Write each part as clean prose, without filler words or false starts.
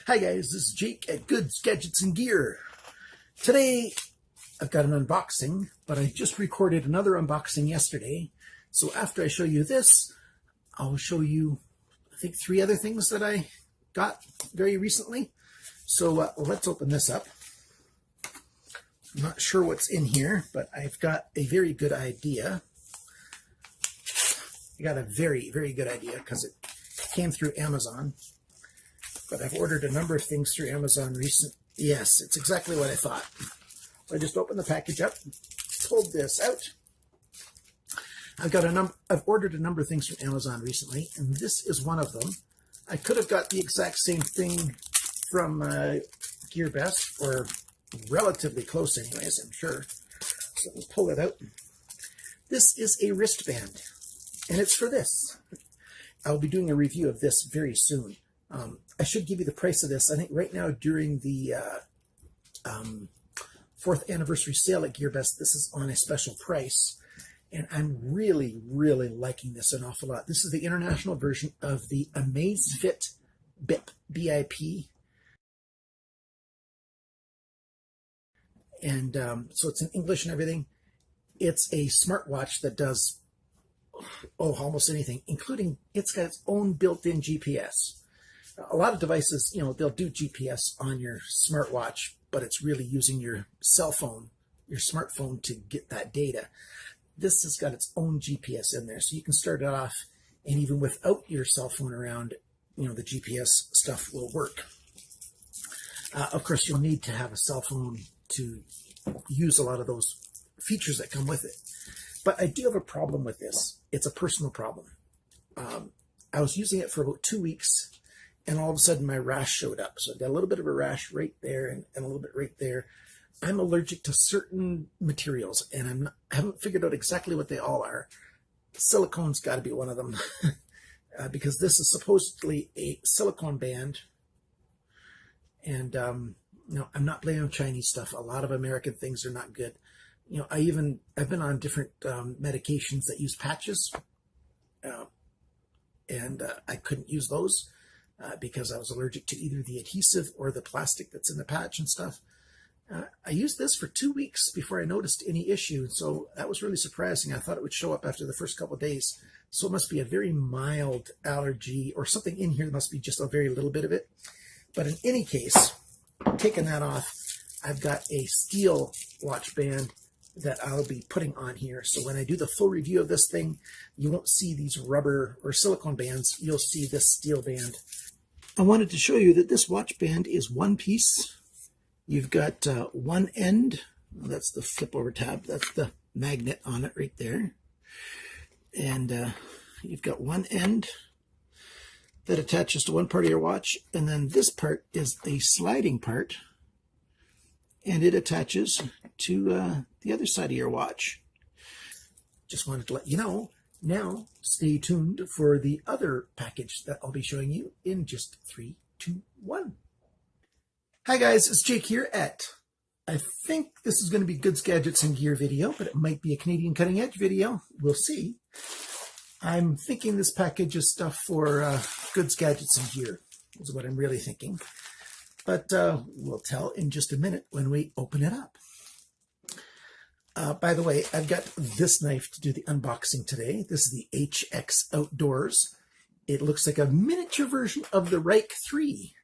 Hi guys, this is Jake at Goods, Gadgets, and Gear. Today I've got an unboxing, but I just recorded another unboxing yesterday. So after I show you this, I'll show you, I think, 3 other things that I got very recently. So let's open this up. I'm not sure what's in here, but I've got a very good idea. I got a very, very good idea because it came through Amazon. But I've ordered a number of things through Amazon recent. Yes, it's exactly what I thought. I just opened the package up, pulled this out. I've ordered a number of things from Amazon recently, and this is one of them. I could have got the exact same thing from GearBest, or relatively close anyways, I'm sure. So let's pull it out. This is a wristband, and it's for this. I'll be doing a review of this very soon. I should give you the price of this. I think right now during the 4th anniversary sale at GearBest, this is on a special price. And I'm really, really liking this an awful lot. This is the international version of the Amazfit BIP, BIP. And so it's in English and everything. It's a smartwatch that does, almost anything, including it's got its own built-in GPS. A lot of devices, they'll do GPS on your smartwatch, but it's really using your cell phone, your smartphone, to get that data. This has got its own GPS in there, so you can start it off, and even without your cell phone around, the GPS stuff will work. Of course, you'll need to have a cell phone to use a lot of those features that come with it. But I do have a problem with this. It's a personal problem. I was using it for about 2 weeks, and all of a sudden my rash showed up. So I got a little bit of a rash right there and a little bit right there. I'm allergic to certain materials, and I haven't figured out exactly what they all are. Silicone's got to be one of them, because this is supposedly a silicone band. And I'm not blaming Chinese stuff. A lot of American things are not good. I've been on different medications that use patches, and I couldn't use those. Because I was allergic to either the adhesive or the plastic that's in the patch and stuff. I used this for 2 weeks before I noticed any issue, so that was really surprising. I thought it would show up after the first couple of days. So it must be a very mild allergy, or something in here. There must be just a very little bit of it. But in any case, taking that off, I've got a steel watch band that I'll be putting on here. So when I do the full review of this thing, you won't see these rubber or silicone bands. You'll see this steel band. I wanted to show you that this watch band is one piece. You've got one end. That's the flip over tab. That's the magnet on it right there. And you've got one end that attaches to one part of your watch. And then this part is the sliding part. And it attaches to the other side of your watch. Just wanted to let you know. Now, stay tuned for the other package that I'll be showing you in just 3, 2, 1. Hi guys, it's Jake here at, I think this is going to be Goods, Gadgets, and Gear video, but it might be a Canadian Cutting Edge video. We'll see. I'm thinking this package is stuff for Goods, Gadgets, and Gear, is what I'm really thinking. But we'll tell in just a minute when we open it up. By the way, I've got this knife to do the unboxing today. This is the HX Outdoors. It looks like a miniature version of the Reich 3.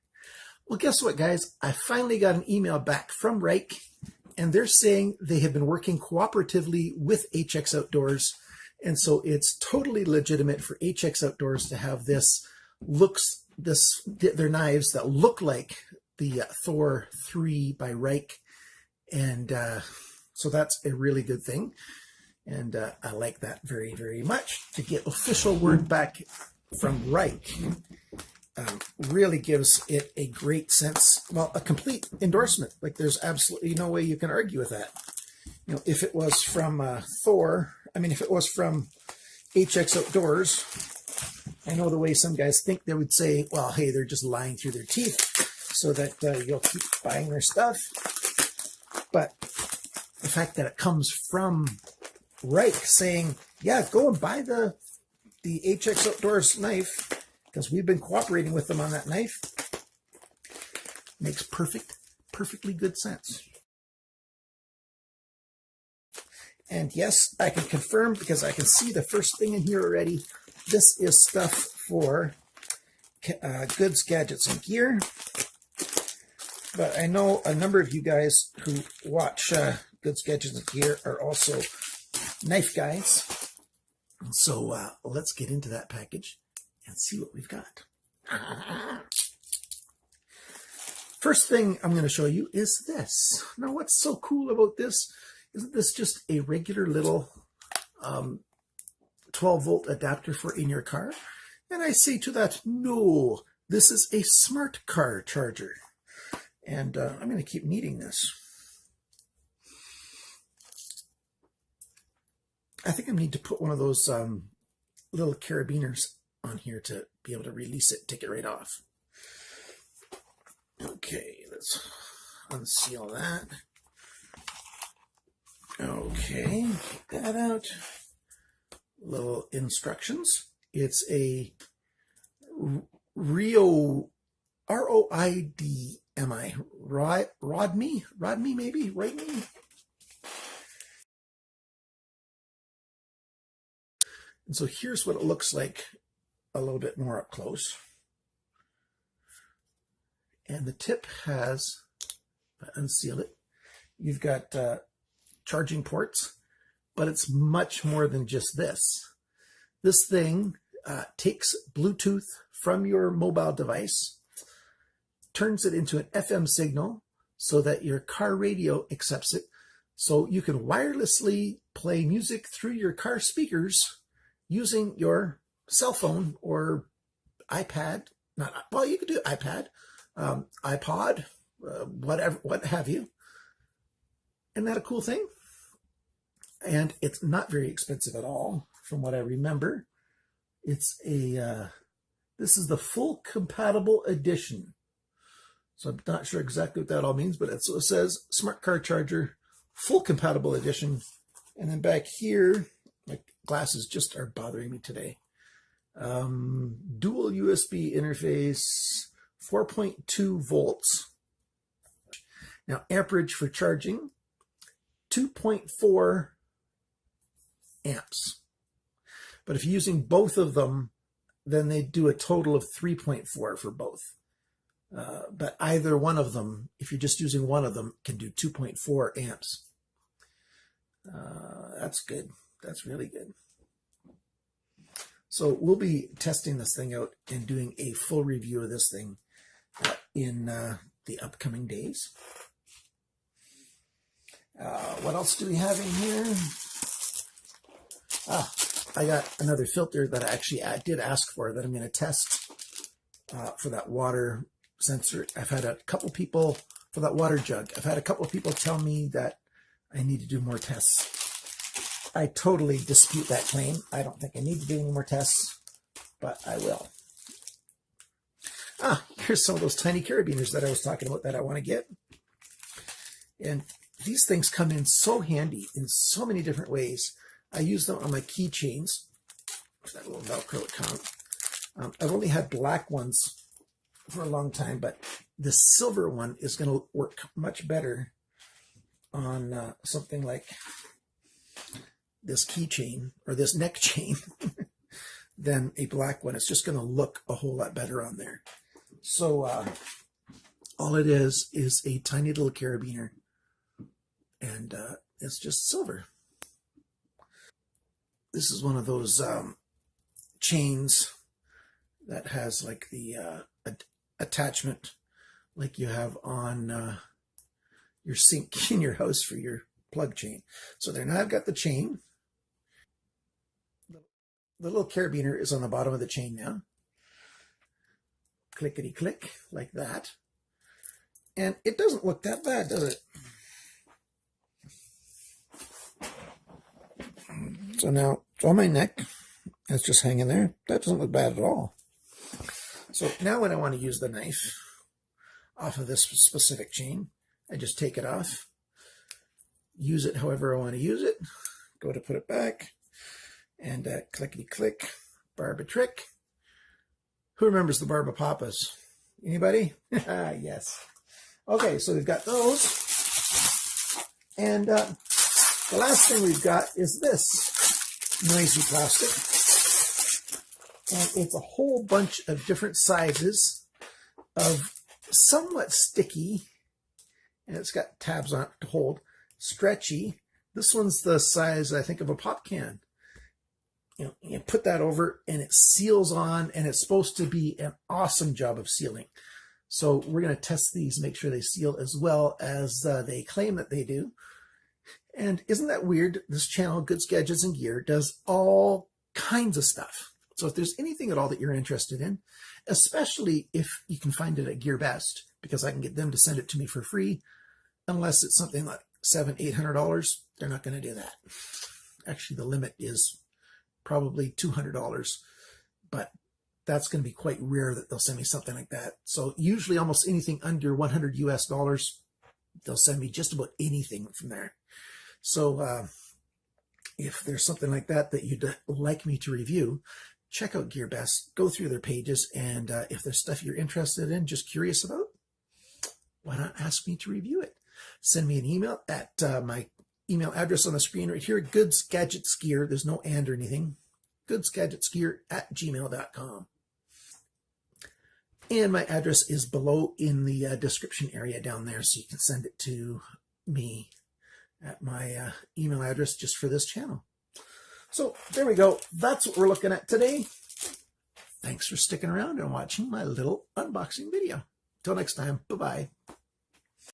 Well, guess what, guys? I finally got an email back from Reich, and they're saying they have been working cooperatively with HX Outdoors, and so it's totally legitimate for HX Outdoors to have their knives that look like the Thor 3 by Reich, and so that's a really good thing, and I like that very, very much. To get official word back from Reich really gives it a great sense, well, a complete endorsement. Like, there's absolutely no way you can argue with that. If it was from if it was from HX Outdoors, I know the way some guys think, they would say, well, hey, they're just lying through their teeth so that you'll keep buying their stuff. But the fact that it comes from Reich saying, yeah, go and buy the HX Outdoors knife, because we've been cooperating with them on that knife, Makes perfectly good sense. And yes, I can confirm because I can see the first thing in here already. This is stuff for goods, gadgets, and gear. But I know a number of you guys who watch goods, gadgets, and gear are also knife guys. So let's get into that package and see what we've got. First thing I'm going to show you is this. Now, what's so cool about this? Isn't this just a regular little 12-volt adapter for in your car? And I say to that, no, this is a smart car charger. And I'm going to keep needing this. I think I need to put one of those little carabiners on here to be able to release it, take it right off. Okay, let's unseal that. Okay, get that out. Little instructions. It's a ROIDMI, ROIDMI maybe, ROIDMI. And so here's what it looks like a little bit more up close. And the tip has, if I unseal it, you've got charging ports, but it's much more than just this. This thing takes Bluetooth from your mobile device, turns it into an FM signal so that your car radio accepts it, so you can wirelessly play music through your car speakers using your cell phone or iPad. Well, you could do iPad, iPod, whatever, what have you. Isn't that a cool thing? And it's not very expensive at all, from what I remember. It's a, this is the full compatible edition. So I'm not sure exactly what that all means, but it says Smart Car Charger, full compatible edition. And then back here, my glasses just are bothering me today. Dual USB interface, 4.2 volts. Now, amperage for charging, 2.4 amps. But if you're using both of them, then they do a total of 3.4 for both. But either one of them, if you're just using one of them, can do 2.4 amps. That's good. That's really good. So we'll be testing this thing out and doing a full review of this thing in the upcoming days. What else do we have in here? I got another filter that I did ask for that I'm going to test for that water sensor. I've had a couple people, for that water jug, I've had a couple of people tell me that I need to do more tests. I totally dispute that claim. I don't think I need to do any more tests, but I will. Here's some of those tiny carabiners that I was talking about that I want to get. And these things come in so handy in so many different ways. I use them on my keychains. That little Velcro would count. I've only had black ones for a long time, but the silver one is going to work much better on something like this keychain or this neck chain than a black one. It's just going to look a whole lot better on there. So all it is a tiny little carabiner, and it's just silver. This is one of those chains that has like the attachment like you have on your sink in your house for your plug chain. So there, now I've got the chain. The little carabiner is on the bottom of the chain now. Clickety click, like that. And it doesn't look that bad, does it? So now it's on my neck. It's just hanging there. That doesn't look bad at all. So now when I want to use the knife off of this specific chain, I just take it off, use it however I want to use it, go to put it back, and clickety click, barb trick. Who remembers the Barb Papas? Anybody? Yes. Okay, so we've got those. And the last thing we've got is this noisy plastic. And it's a whole bunch of different sizes of somewhat sticky, and it's got tabs on it to hold, stretchy. This one's the size, I think, of a pop can. You know, you put that over and it seals on, and it's supposed to be an awesome job of sealing. So we're going to test these, make sure they seal as well as they claim that they do. And isn't that weird? This channel, Goods, Gadgets, and Gear, does all kinds of stuff. So if there's anything at all that you're interested in, especially if you can find it at GearBest, because I can get them to send it to me for free, unless it's something like $700–800, they're not going to do that. Actually, the limit is probably $200, but that's going to be quite rare that they'll send me something like that. So usually almost anything under $100 US, they'll send me just about anything from there. So if there's something like that that you'd like me to review, check out GearBest, go through their pages, and if there's stuff you're interested in, just curious about, why not ask me to review it? Send me an email at my email address on the screen right here, Goods, Gadgets, Gear. There's no and or anything. goodsgadgetsgear@gmail.com. And my address is below in the description area down there, so you can send it to me at my email address just for this channel. So there we go. That's what we're looking at today. Thanks for sticking around and watching my little unboxing video. Till next time, bye-bye.